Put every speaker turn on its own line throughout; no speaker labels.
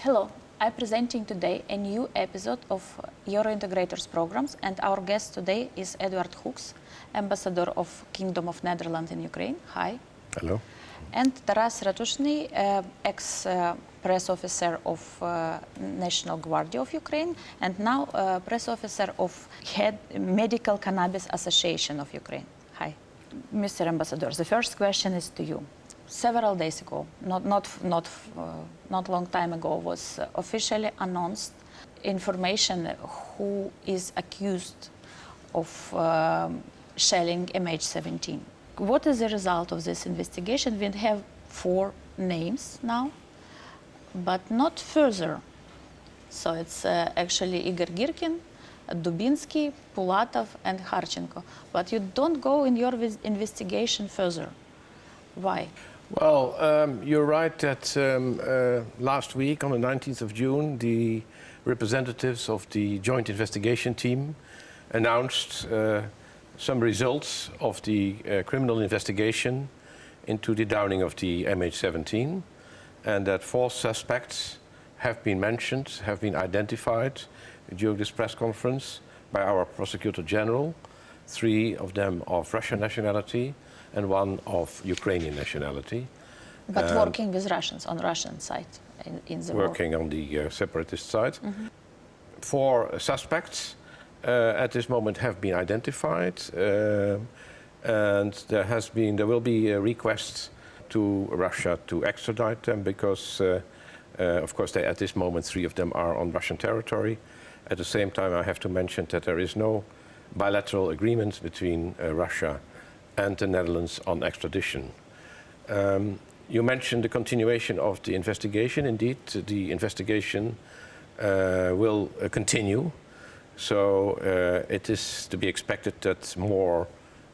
Hello, I'm presenting today a new episode of Eurointegrators programs, and our guest today is Eduard Hoeks, Ambassador of Kingdom of Netherlands in Ukraine. Hi.
Hello.
And Taras Ratushnyi, ex-press officer of National Guard of Ukraine, and now press officer of Medical Cannabis Association of Ukraine. Hi. Mr. Ambassador, the first question is to you. Several days ago, not long time ago, was officially announced information who is accused of selling MH17. What is the result of this investigation? We have 4 names now, but not further. So it's actually Igor Girkin, Dubinsky, Pulatov, and Harchenko. But you don't go in your investigation further. Why?
Well, you're right that last week, on the 19th of June, the representatives of the Joint Investigation Team announced some results of the criminal investigation into the downing of the MH17, and that 4 suspects have been mentioned, have been identified during this press conference by our Prosecutor General, 3 of them of Russian nationality, and 1 of Ukrainian nationality.
But working with Russians, on Russian side in the
Working
war.
on the separatist side. 4 suspects at this moment have been identified, and there will be a request to Russia to extradite them because, of course, at this moment 3 of them are on Russian territory. At the same time, I have to mention that there is no bilateral agreement between Russia and the Netherlands on extradition. You mentioned the continuation of the investigation. Indeed, the investigation will continue. So it is to be expected that more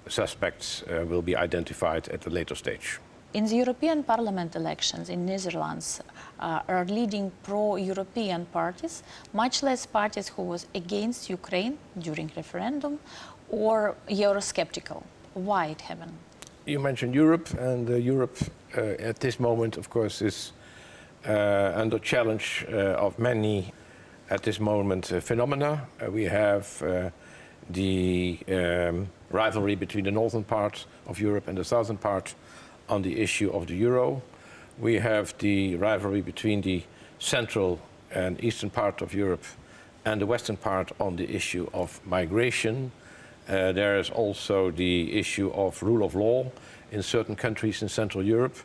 suspects will be identified at a later stage.
In the European Parliament elections in Netherlands are leading pro-European parties, much less parties who was against Ukraine during referendum or Eurosceptical. Why it happened?
You mentioned Europe, and Europe at this moment, of course, is under challenge of many, at this moment, phenomena. We have the rivalry between the northern part of Europe and the southern part on the issue of the euro. We have the rivalry between the central and eastern part of Europe and the western part on the issue of migration. There is also the issue of rule of law in certain countries in Central Europe,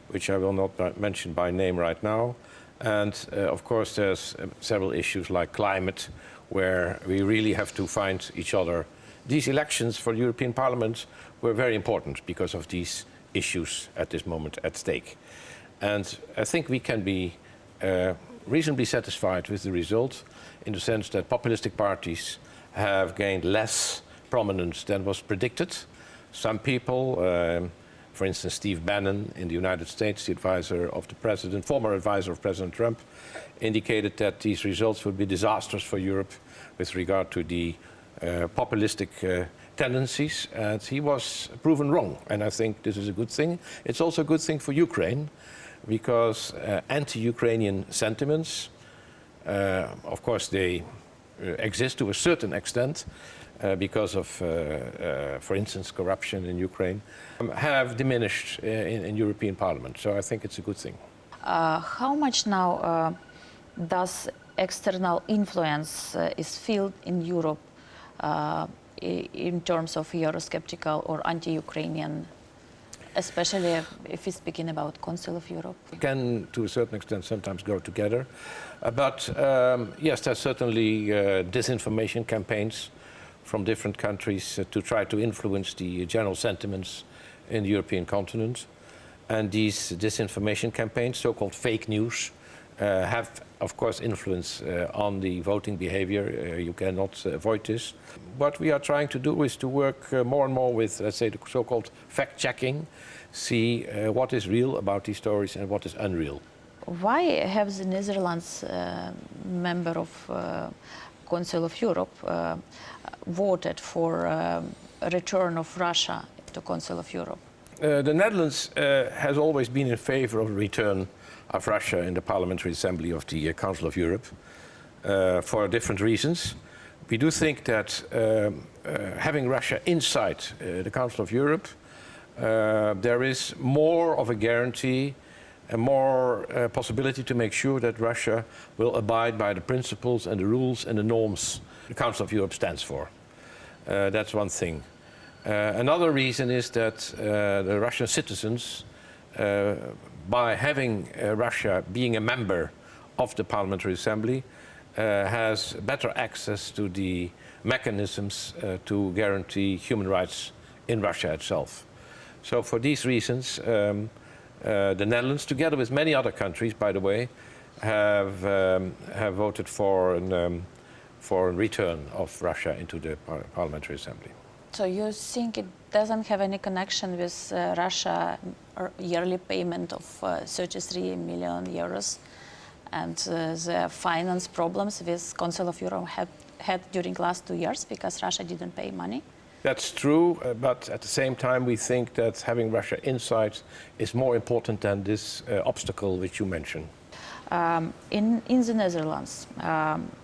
which I will not mention by name right now. And of course, there's several issues like climate, where we really have to find each other. These elections for the European Parliament were very important because of these issues at this moment at stake. And I think we can be reasonably satisfied with the result, in the sense that populistic parties have gained less prominence than was predicted. Some people, for instance, Steve Bannon in the United States, the advisor of the president, former advisor of President Trump, indicated that these results would be disastrous for Europe with regard to the populistic tendencies, and he was proven wrong. And I think this is a good thing. It's also a good thing for Ukraine, because anti-Ukrainian sentiments, of course, they exist to a certain extent, because of, for instance, corruption in Ukraine, have diminished in European Parliament. So I think it's a good thing.
How much now does external influence is felt in Europe in terms of Eurosceptical or anti-Ukrainian, especially if we're speaking about Council of Europe?
Can, to a certain extent, sometimes go together. But yes, there's certainly disinformation campaigns from different countries to try to influence the general sentiments in the European continent. And these disinformation campaigns, so-called fake news, have, of course, influence on the voting behavior. You cannot avoid this. What we are trying to do is to work more and more with, let's say, the so-called fact-checking, see what is real about these stories and what is unreal.
Why have the Netherlands, member of Council of Europe, voted for a return of Russia to Council of Europe?
the Netherlands has always been in favor of the return of Russia in the Parliamentary Assembly of the Council of Europe for different reasons. We do think that having Russia inside the Council of Europe, there is more of a guarantee and more possibility to make sure that Russia will abide by the principles and the rules and the norms the Council of Europe stands for. That's one thing. Another reason is that the Russian citizens, by having Russia being a member of the Parliamentary Assembly, has better access to the mechanisms to guarantee human rights in Russia itself. So for these reasons, the Netherlands, together with many other countries, by the way, have voted for a return of Russia into the Parliamentary Assembly.
So you think it doesn't have any connection with Russia yearly payment of 33 million euros and the finance problems with Council of Europe had during last 2 years because Russia didn't pay money?
That's true, but at the same time we think that having Russia inside is more important than this obstacle which you mentioned.
In the Netherlands,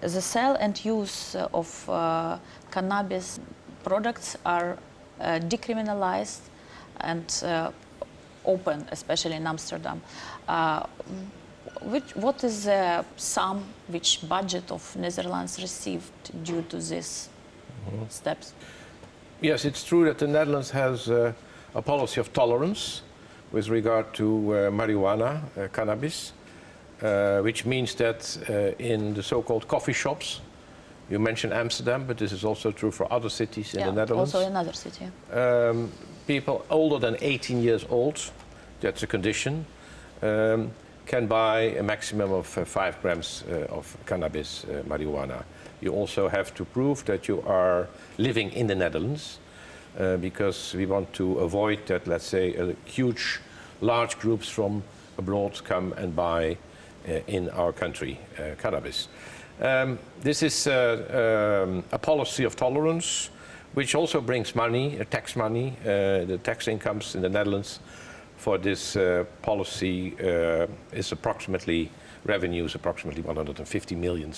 the sale and use of cannabis products are decriminalized and open, especially in Amsterdam. What is the sum which budget of Netherlands received due to these steps?
Yes, it's true that the Netherlands has a policy of tolerance with regard to marijuana, cannabis, which means that in the so-called coffee shops, you mentioned Amsterdam, but this is also true for other cities in the Netherlands.
Also another city.
People older than 18 years old, that's a condition, can buy a maximum of 5 grams of cannabis, marijuana. You also have to prove that you are living in the Netherlands, because we want to avoid that, let's say, large groups from abroad come and buy in our country cannabis. This is a policy of tolerance, which also brings money, tax money. The tax incomes in the Netherlands for this policy is approximately 150 million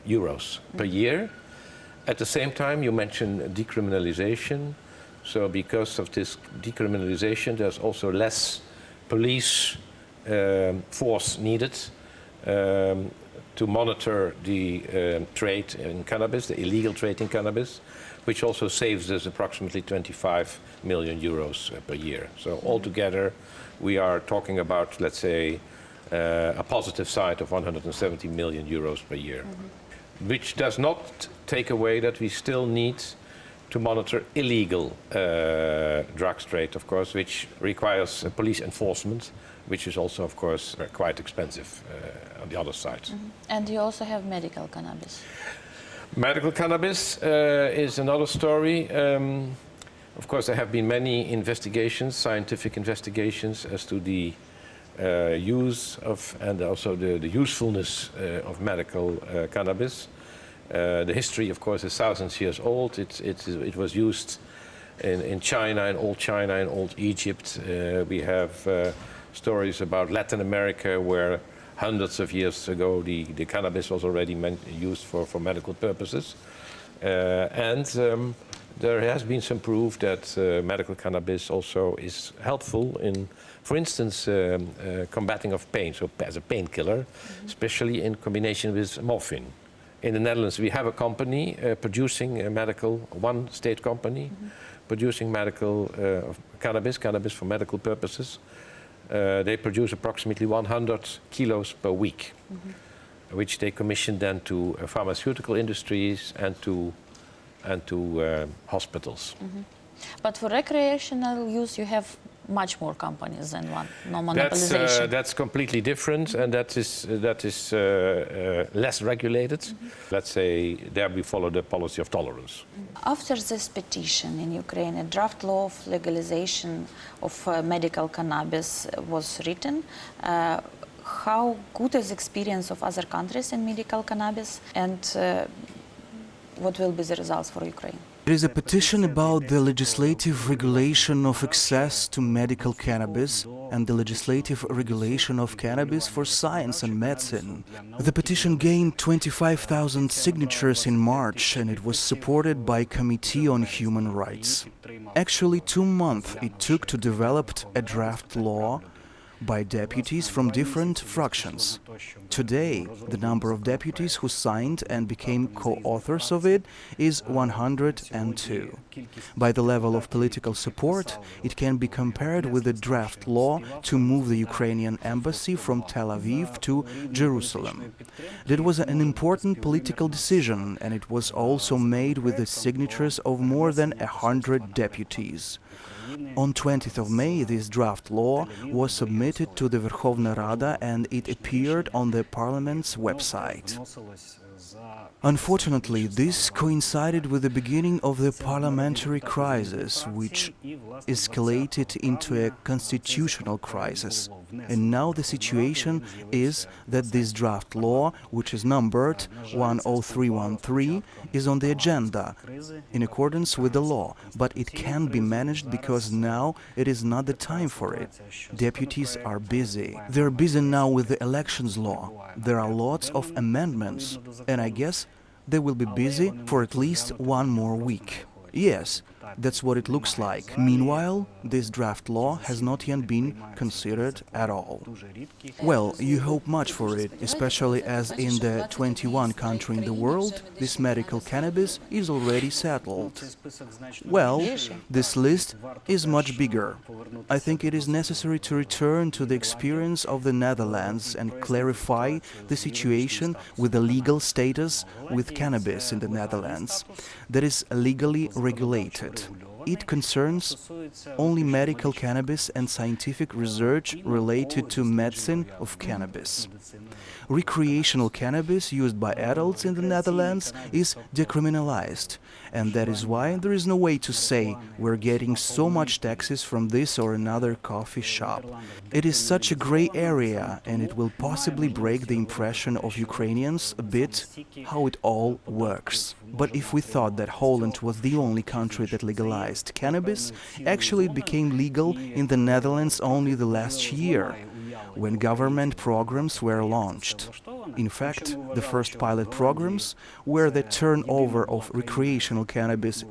euros per year. At the same time, you mentioned decriminalization. So because of this decriminalization, there's also less police force needed to monitor the trade in cannabis, the illegal trade in cannabis, which also saves us approximately 25 million euros per year. So altogether, we are talking about, let's say, a positive side of 170 million euros per year, which does not take away that we still need to monitor illegal drugs trade, of course, which requires police enforcement, which is also, of course, quite expensive on the other side.
And you also have medical cannabis.
Medical cannabis is another story. Of course, there have been many investigations, scientific investigations, as to the use of and also the usefulness of medical cannabis. The history, of course, is thousands of years old. It was used in China, in old Egypt. We have stories about Latin America, where hundreds of years ago the cannabis was already used for medical purposes. There has been some proof that medical cannabis also is helpful in, for instance, combating of pain, so as a painkiller, especially in combination with morphine. In the Netherlands, we have a company producing one state company, producing medical cannabis for medical purposes. They produce approximately 100 kilos per week, which they commission then to pharmaceutical industries and to hospitals.
But for recreational use, you have much more companies than one. No monopolization.
That's completely different, and that is less regulated. Let's say there we follow the policy of tolerance.
After this petition in Ukraine, a draft law of legalization of medical cannabis was written. How good is the experience of other countries in medical cannabis, and what will be the results for Ukraine?
It is a petition about the legislative regulation of access to medical cannabis and the legislative regulation of cannabis for science and medicine. The petition gained 25,000 signatures in March and it was supported by Committee on Human Rights. Actually, 2 months it took to develop a draft law by deputies from different fractions. Today, the number of deputies who signed and became co-authors of it is 102. By the level of political support, it can be compared with the draft law to move the Ukrainian embassy from Tel Aviv to Jerusalem. That was an important political decision, and it was also made with the signatures of more than 100 deputies. On 20th of May, this draft law was submitted to the Verkhovna Rada and it appeared on the Parliament's website. Unfortunately, this coincided with the beginning of the parliamentary crisis, which escalated into a constitutional crisis. And now the situation is that this draft law, which is numbered 10313, is on the agenda in accordance with the law, but it can't be managed because now it is not the time for it. Deputies are busy. They're busy now with the elections law. There are lots of amendments, and I guess they will be busy for at least 1 more week. Yes, that's what it looks like. Meanwhile, this draft law has not yet been considered at all. Well, you hope much for it, especially as in the 21 countries in the world, this medical cannabis is already settled. Well, this list is much bigger. I think it is necessary to return to the experience of the Netherlands and clarify the situation with the legal status with cannabis in the Netherlands that is legally regulated. It concerns only medical cannabis and scientific research related to medicine of cannabis. Recreational cannabis used by adults in the Netherlands is decriminalized, and that is why there is no way to say we're getting so much taxes from this or another coffee shop. It is such a gray area, and it will possibly break the impression of Ukrainians a bit how it all works. But if we thought that Holland was the only country that legalized cannabis, actually it became legal in the Netherlands only the last year, when government programs were launched. In fact, the first pilot programs were the turnover of recreational cannabis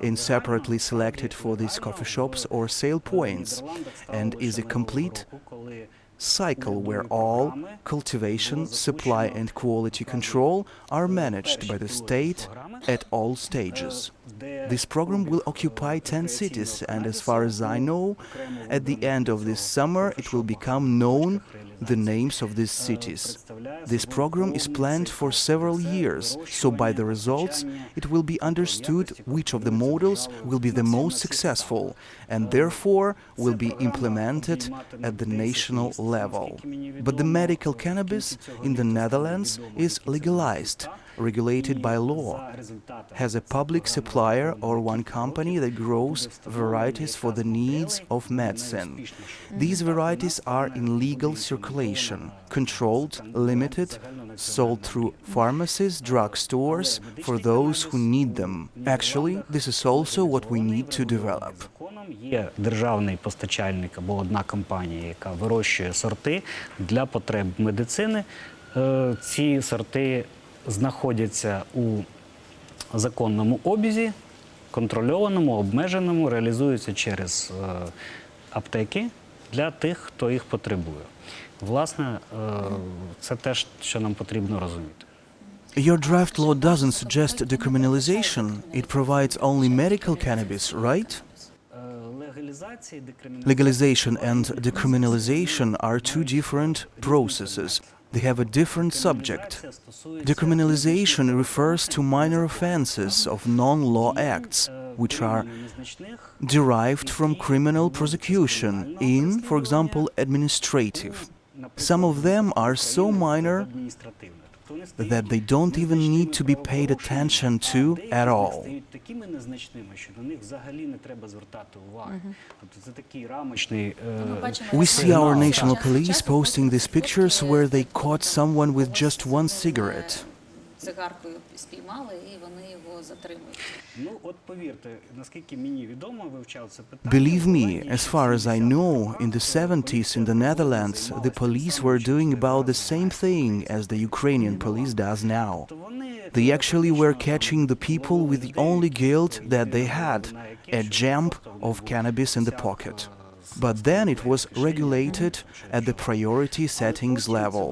and separately selected for these coffee shops or sale points, and is a complete cycle where all cultivation, supply and quality control are managed by the state at all stages. This program will occupy 10 cities, and as far as I know, at the end of this summer it will become known the names of these cities. This program is planned for several years, so by the results it will be understood which of the models will be the most successful and therefore will be implemented at the national level. But the medical cannabis in the Netherlands is legalized, regulated by law, has a public supplier or one company that grows varieties for the needs of medicine. These varieties are in legal circulation, controlled, limited, sold through pharmacies, drug stores, for those who need them. Actually, this is also what we need to develop.
Є державний постачальник або одна компанія, яка вирощує сорти для потреб медицини. Ці сорти знаходяться у законному обізі, контрольованому, обмеженому, реалізуються через аптеки для тих, хто їх потребує. Власне, це теж, що нам потрібно розуміти.
Your draft law doesn't suggest decriminalization. It provides only medical cannabis, right? Legalization and decriminalization are two different processes. They have a different subject. Decriminalization refers to minor offenses of non-law acts, which are derived from criminal prosecution in, for example, administrative. Some of them are so minor that they don't even need to be paid attention to at all. We see our national police posting these pictures where they caught someone with just one cigarette.
цигаркою спіймали і вони його затримують.
Ну, от повірте, наскільки мені відомо, вивчав це питання.
Believe me, as far as I know, in the 70s in the Netherlands, the police were doing about the same thing as the Ukrainian police does now. They actually were catching the people with the only guilt that they had, a jump of cannabis in the pocket. But then it was regulated at the priority settings level.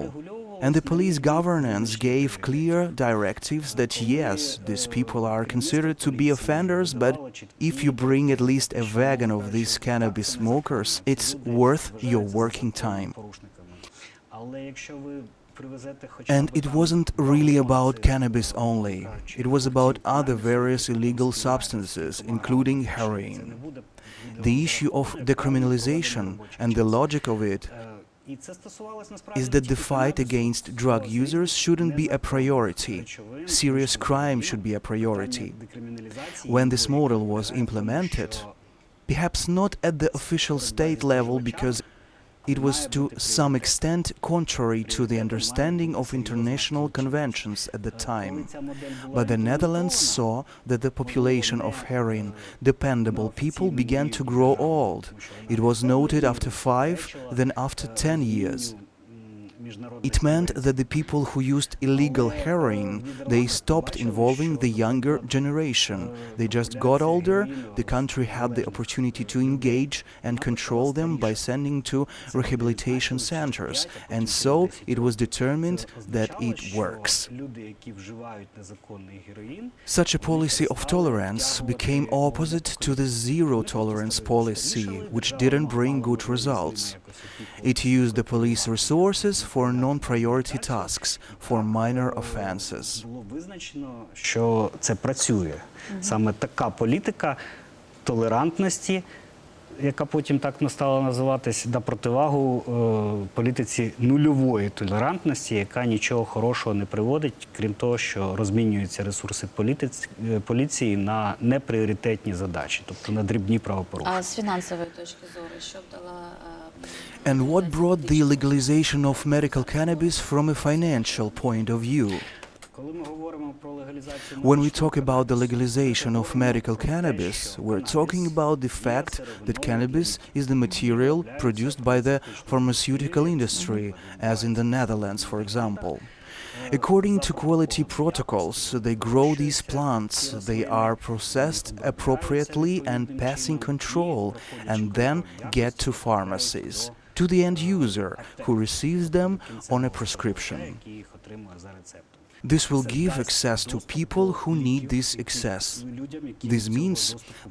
And the police governance gave clear directives that yes, these people are considered to be offenders, but if you bring at least a wagon of these cannabis smokers, it's worth your working time. And it wasn't really about cannabis only. It was about other various illegal substances, including heroin. The issue of decriminalization and the logic of it is that the fight against drug users shouldn't be a priority. Serious crime should be a priority. When this model was implemented, perhaps not at the official state level because it was to some extent contrary to the understanding of international conventions at the time. But the Netherlands saw that the population of heroin-dependable people began to grow old. It was noted after 5, then after 10 years. It meant that the people who used illegal heroin, they stopped involving the younger generation. They just got older, the country had the opportunity to engage and control them by sending to rehabilitation centers, and so it was determined that it works. Such a policy of tolerance became opposite to the zero-tolerance policy, which didn't bring good results. It used the police resources for non-priority tasks, for minor offenses.
Було визначено, що це працює. Саме така політика толерантності, яка потім так не стала називатись, на противагу політиці нульової толерантності, яка нічого хорошого не приводить, крім того, що розмінюються ресурси поліції на непріоритетні задачі, тобто на дрібні правопорушення.
А з фінансової точки зору, що б дала...
And what brought the legalization of medical cannabis from a financial point of view? When we talk about the legalization of medical cannabis, we're talking about the fact that cannabis is the material produced by the pharmaceutical industry, as in the Netherlands, for example. According to quality protocols, they grow these plants, they are processed appropriately and passing control, and then get to pharmacies, to the end user, who receives them on a prescription. This will give access to people who need this access. This means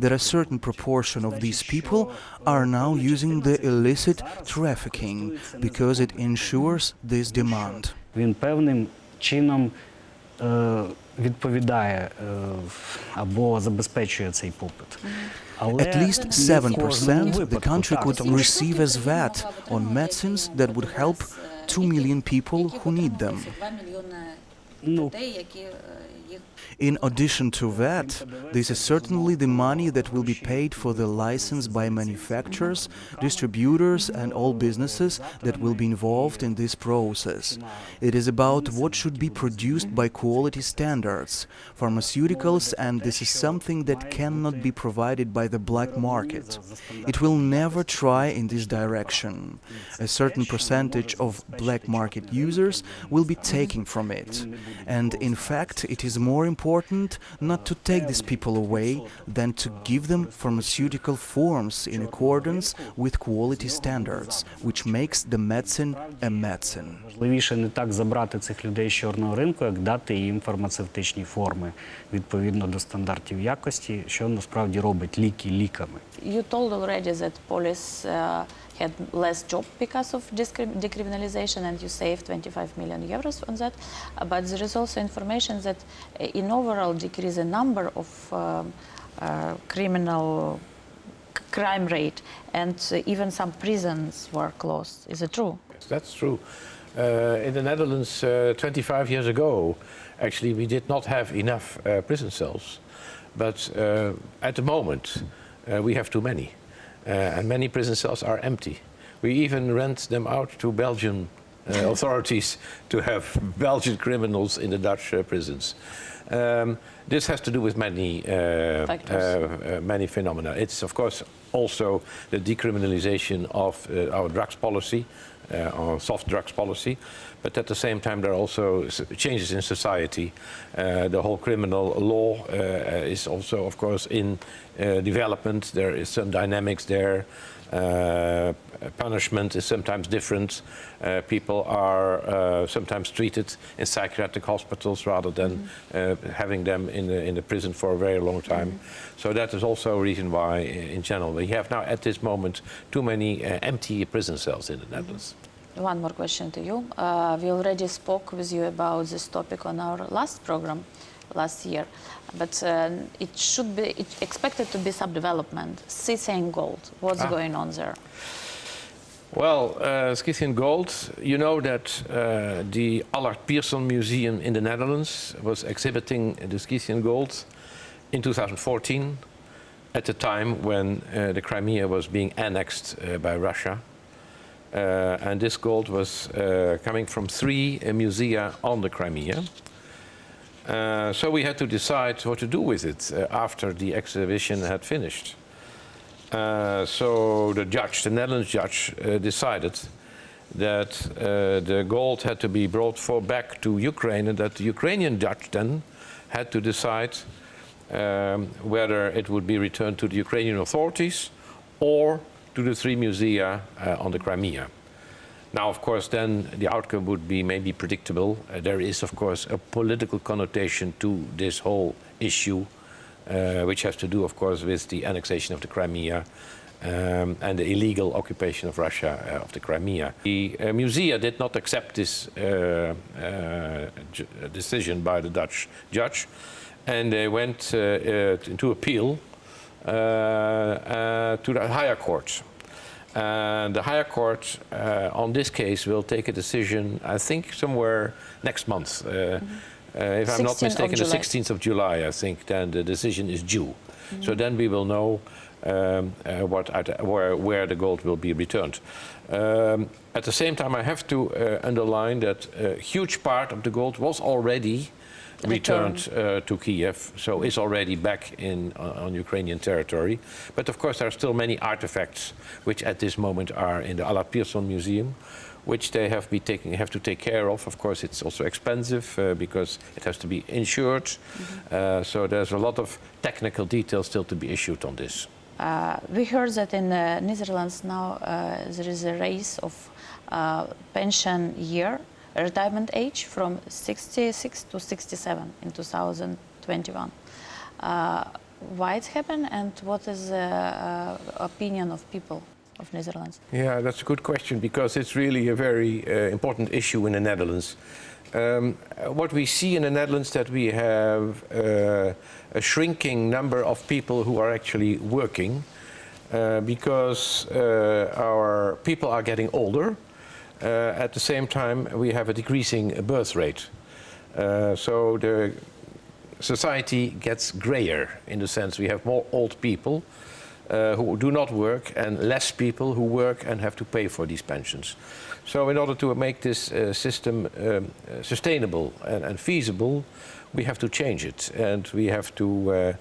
that a certain proportion of these people are now using the illicit trafficking because it ensures this demand.
Він певним чином відповідає або забезпечує цей попит.
At least 7% the country could receive as VAT on medicines that would help 2 million people who need them. In addition to that, this is certainly the money that will be paid for the license by manufacturers, distributors and all businesses that will be involved in this process. It is about what should be produced by quality standards, pharmaceuticals, and this is something that cannot be provided by the black market. It will never try in this direction. A certain percentage of black market users will be taken from it. And in fact, it is more important not to take these people away than to give them pharmaceutical forms in accordance with quality standards, which makes the medicine a medicine.
Важливіше не так забрати цих людей з чорного ринку, як дати їм фармацевтичні форми відповідно до стандартів якості, що насправді робить ліки ліками.
You told already that police had less job because of decriminalization, and you saved 25 million euros on that. But there is also information that in overall decrease the number of crime rate, and even some prisons were closed. Is it true?
That's true. In the Netherlands, 25 years ago, actually, we did not have enough prison cells. But at the moment, we have too many. And many prison cells are empty. We even rent them out to Belgian authorities to have Belgian criminals in the Dutch prisons. This has to do with many many phenomena. It's of course also the decriminalization of our drugs policy, our soft drugs policy, but at the same time there are also changes in society. The whole criminal law is also of course in development. There is some dynamics there. Punishment is sometimes different. People are sometimes treated in psychiatric hospitals rather than having them in the prison for a very long time. So that is also a reason why, in general, we have now at this moment too many empty prison cells in the Netherlands.
One more question to you. We already spoke with you about this topic on our last program last year, but it should be expected to be subdevelopment. Scythian gold, what's going on there?
Well, Scythian gold, you know that the Allard Pierson Museum in the Netherlands was exhibiting the Scythian gold in 2014, at the time when the Crimea was being annexed by Russia. And this gold was coming from 3 musea on the Crimea. So we had to decide what to do with it after the exhibition had finished. So the judge, the Netherlands judge, decided that the gold had to be brought back to Ukraine, and that the Ukrainian judge then had to decide whether it would be returned to the Ukrainian authorities or to the 3 musea on the Crimea. Now, of course, then the outcome would be maybe predictable. There is, of course, a political connotation to this whole issue, which has to do, of course, with the annexation of the Crimea and the illegal occupation of Russia of the Crimea. The musea did not accept this decision by the Dutch judge, and they went into appeal to the higher court. And the higher court on this case will take a decision, I think, somewhere next month. If I'm not mistaken, the 16th of July, I think, then the decision is due. So then we will know where the gold will be returned. At the same time, I have to underline that a huge part of the gold was already returned to Kiev, so is already back on Ukrainian territory. But of course there are still many artifacts which at this moment are in the Allard Pierson Museum, which they have to take care of. Of course it's also expensive because it has to be insured. So there's a lot of technical details still to be issued on this.
We heard that in the Netherlands now there is a raise of pension year, retirement age from 66 to 67 in 2021. Why it happened, and what is the opinion of people of Netherlands?
Yeah, that's a good question, because it's really a very important issue in the Netherlands. What we see in the Netherlands that we have a shrinking number of people who are actually working because our people are getting older. At the same time, we have a decreasing birth rate. So the society gets grayer, in the sense we have more old people who do not work and less people who work and have to pay for these pensions. So in order to make this system sustainable and feasible, we have to change it, and we have to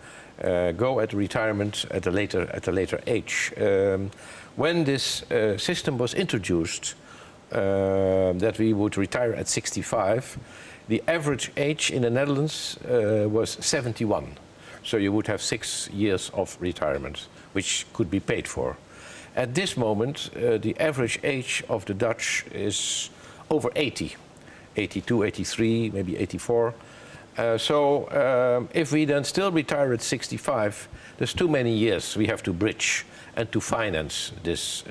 go at retirement at a later age. When this system was introduced, that we would retire at 65, the average age in the Netherlands was 71. So you would have 6 years of retirement, which could be paid for. At this moment, the average age of the Dutch is over 80, 82, 83, maybe 84. So if we then still retire at 65, there's too many years we have to bridge and to finance this.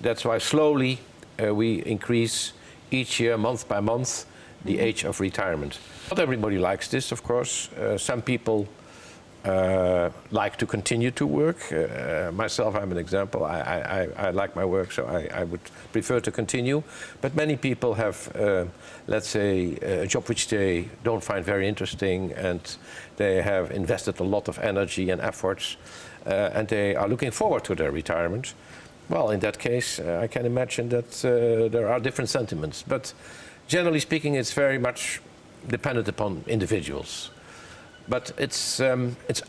That's why slowly we increase each year, month by month, the age of retirement. Not everybody likes this, of course. Some people like to continue to work. Myself, I'm an example. I like my work, so I would prefer to continue. But many people have, let's say, a job which they don't find very interesting, and they have invested a lot of energy and efforts, and they are looking forward to their retirement. Well, in that case, I can imagine that there are different sentiments. But generally speaking, it's very much dependent upon individuals. But it's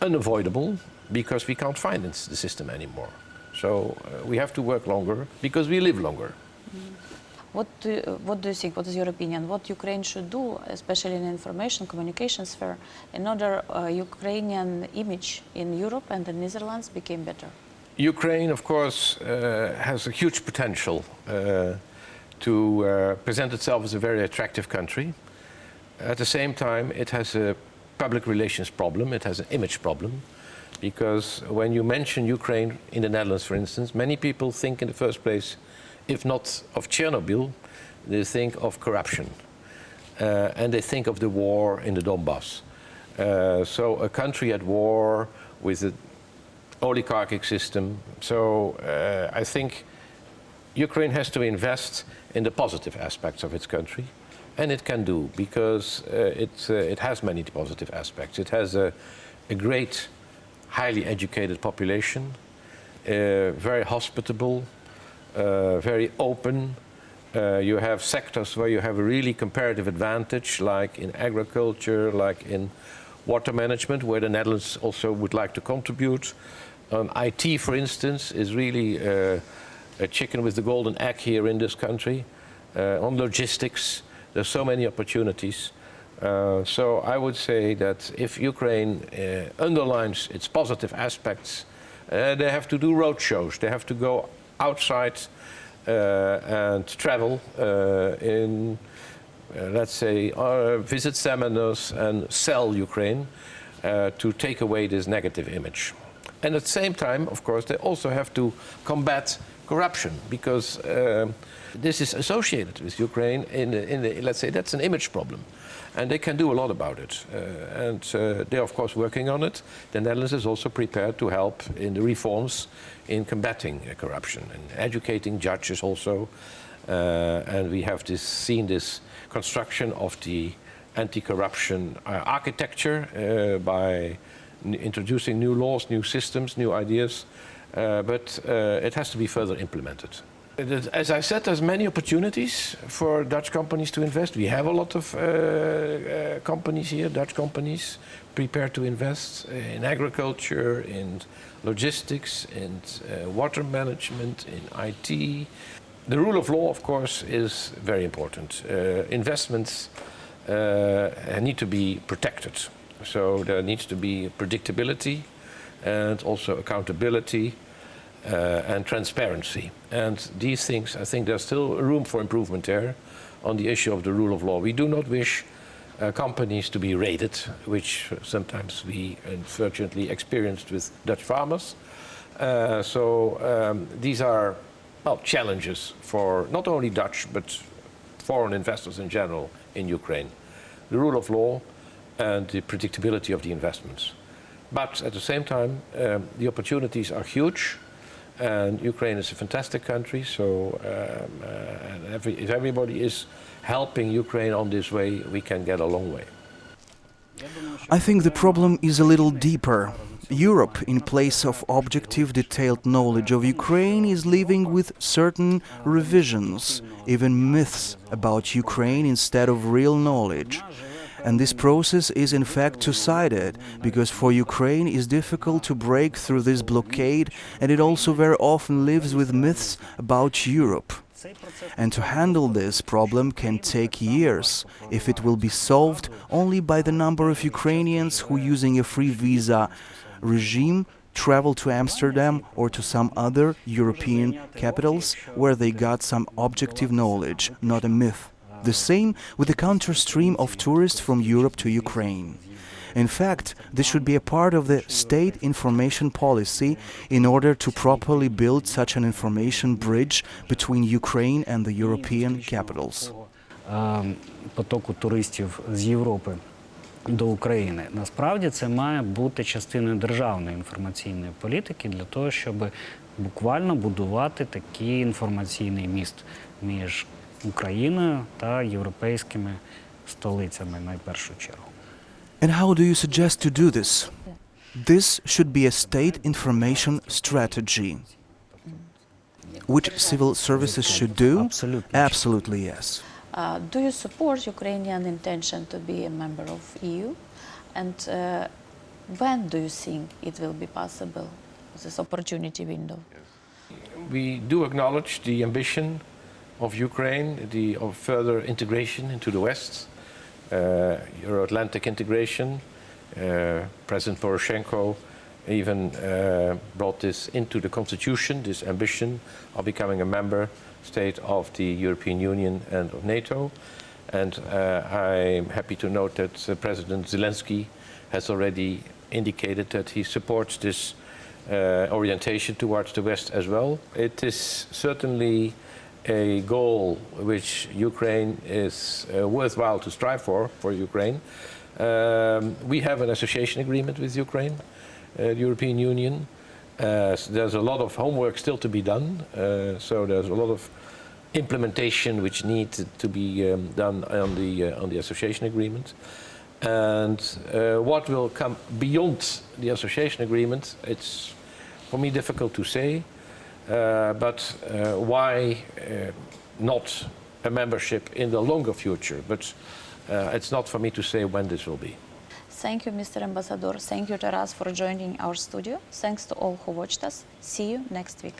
unavoidable because we can't finance the system anymore. So we have to work longer because we live longer.
What do you think? What is your opinion? What Ukraine should do, especially in information communication sphere, in order Ukrainian image in Europe and the Netherlands became better?
Ukraine, of course, has a huge potential to present itself as a very attractive country. At the same time, it has a public relations problem, it has an image problem, because when you mention Ukraine in the Netherlands, for instance, many people think in the first place, if not of Chernobyl, they think of corruption. And they think of the war in the Donbass. So a country at war with a oligarchic system. So I think Ukraine has to invest in the positive aspects of its country, and it can do, because it has many positive aspects. It has a great, highly educated population, very hospitable, very open. You have sectors where you have a really comparative advantage, like in agriculture, like in water management, where the Netherlands also would like to contribute. IT, for instance, is really a chicken with the golden egg here in this country. On logistics, there's so many opportunities. So I would say that if Ukraine underlines its positive aspects, they have to do road shows. They have to go outside and travel in, let's say, visit seminars and sell Ukraine to take away this negative image. And at the same time, of course, they also have to combat corruption, because this is associated with Ukraine let's say, that's an image problem. And they can do a lot about it. And they're, of course, working on it. The Netherlands is also prepared to help in the reforms in combating corruption and educating judges also. And we have seen this construction of the anti-corruption architecture by introducing new laws, new systems, new ideas. But it has to be further implemented. As I said, there's many opportunities for Dutch companies to invest. We have a lot of companies here, Dutch companies, prepared to invest in agriculture, in logistics, in water management, in IT. The rule of law, of course, is very important. Investments need to be protected. So there needs to be predictability and also accountability. And transparency. And these things, I think there's still room for improvement there on the issue of the rule of law. We do not wish companies to be raided, which sometimes we unfortunately experienced with Dutch farmers. These are challenges for not only Dutch, but foreign investors in general in Ukraine. The rule of law and the predictability of the investments. But at the same time, the opportunities are huge. And Ukraine is a fantastic country, so if everybody is helping Ukraine on this way, we can get a long way.
I think the problem is a little deeper. Europe, in place of objective, detailed knowledge of Ukraine, is living with certain revisions, even myths about Ukraine instead of real knowledge. And this process is in fact two-sided, because for Ukraine it is difficult to break through this blockade, and it also very often lives with myths about Europe. And to handle this problem can take years, if it will be solved only by the number of Ukrainians who, using a free visa regime, travel to Amsterdam or to some other European capitals where they got some objective knowledge, not a myth. The same with the counter-stream of tourists from Europe to Ukraine. In fact, this should be a part of the state information policy in order to properly build such an information bridge between Ukraine and the European capitals.
Потоку туристів з Європи до України. Насправді це має бути частиною державної інформаційної політики для того, щоб буквально будувати такий інформаційний міст між Україною та європейськими столицями, найпершу чергу.
And how do you suggest to do this? This should be a state information strategy. which civil services should do?
Absolutely.
Absolutely, yes.
Do you support Ukrainian intention to be a member of EU? And when do you think it will be possible, this opportunity window?
We do acknowledge the ambition of Ukraine, of further integration into the West, Euro-Atlantic integration. President Poroshenko even brought this into the constitution, this ambition of becoming a member state of the European Union and of NATO. And I'm happy to note that President Zelensky has already indicated that he supports this orientation towards the West as well. It is certainly a goal which Ukraine is worthwhile to strive for Ukraine. We have an association agreement with Ukraine, the European Union. There's a lot of homework still to be done, so there's a lot of implementation which needs to be done on the association agreement. And what will come beyond the association agreement, it's for me difficult to say, but why not a membership in the longer future? But it's not for me to say when this will be.
Thank you, Mr. Ambassador. Thank you, Taras, for joining our studio. Thanks to all who watched us. See you next week.